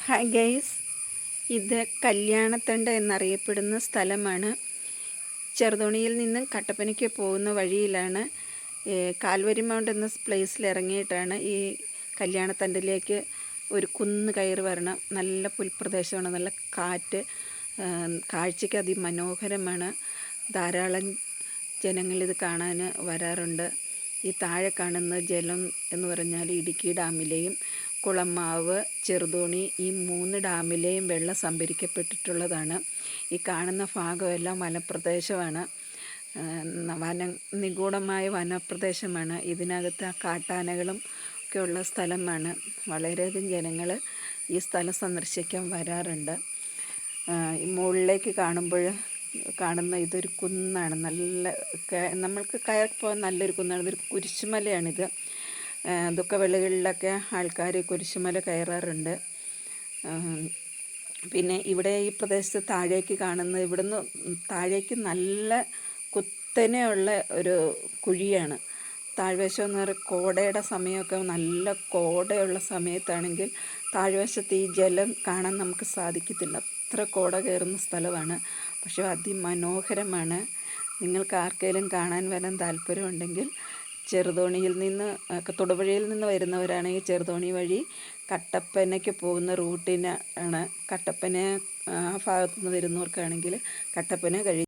Hi guys, ഇത് കല്യാണത്തണ്ട് എന്നറിയപ്പെടുന്ന സ്ഥലമാണ്. ചെറുതോണിയിൽ നിന്നും കട്ടപ്പനയ്ക്ക് പോകുന്ന വഴിയിലാണ്. കാൽവരി മൗണ്ട് എന്ന പ്ലേസിൽ ഇറങ്ങിയിട്ടാണ് ഈ കല്യാണത്തണ്ടിലേക്ക് ഒരു കുന്ന് കയറി വരണം. നല്ല പുൽപ്രദേശമാണ്, നല്ല കാറ്റ്, കാഴ്ചയ്ക്ക് അതിമനോഹരമാണ്. ധാരാളം ജനങ്ങളിത് കാണാൻ വരാറുണ്ട്. ഈ താഴെ കാണുന്ന ജലം എന്ന് പറഞ്ഞാൽ ഇടുക്കി ഡാമിലെയും കുളമാവ്, ചെറുതോണി ഈ 3 ഡാമിലെയും വെള്ളം സംഭരിക്കപ്പെട്ടിട്ടുള്ളതാണ്. ഈ കാണുന്ന ഭാഗമെല്ലാം വനപ്രദേശമാണ്. നിഗൂഢമായ വനപ്രദേശമാണ്. ഇതിനകത്ത് കാട്ടാനകളും ഒക്കെയുള്ള സ്ഥലമാണ്. വളരെയധികം ജനങ്ങൾ ഈ സ്ഥലം സന്ദർശിക്കാൻ വരാറുണ്ട്. ഈ മുകളിലേക്ക് കാണുന്ന ഇതൊരു കുന്നാണ്. നമ്മൾക്ക് കയറിപ്പോകാൻ നല്ലൊരു കുന്നാണ്. ഇതൊരു കുരിശുമലയാണിത്. ദുഃഖവെള്ളികളിലൊക്കെ ആൾക്കാർ കുരിശുമല കയറാറുണ്ട്. പിന്നെ ഇവിടെ ഈ പ്രദേശത്ത് താഴേക്ക് കാണുന്നത്, ഇവിടുന്ന് താഴേക്ക് നല്ല കുത്തനെയുള്ള ഒരു കുഴിയാണ്. താഴ്വശം എന്ന് പറയുന്നത് കോടയുടെ സമയമൊക്കെ, നല്ല കോടയുള്ള സമയത്താണെങ്കിൽ താഴ്വശത്ത് ഈ ജലം കാണാൻ നമുക്ക് സാധിക്കത്തില്ല. അത്ര കോട കയറുന്ന സ്ഥലമാണ്. പക്ഷേ അതിമനോഹരമാണ്. നിങ്ങൾക്ക് ആർക്കെങ്കിലും കാണാൻ വരാൻ താല്പര്യമുണ്ടെങ്കിൽ ചെറുതോണിയിൽ നിന്ന്, തൊടുപുഴയിൽ നിന്ന് വരുന്നവരാണെങ്കിൽ ചെറുതോണി വഴി കട്ടപ്പനയ്ക്ക് പോകുന്ന റൂട്ടിനാണ്. കട്ടപ്പന ഭാഗത്തു നിന്ന് വരുന്നവർക്കാണെങ്കിൽ കട്ടപ്പന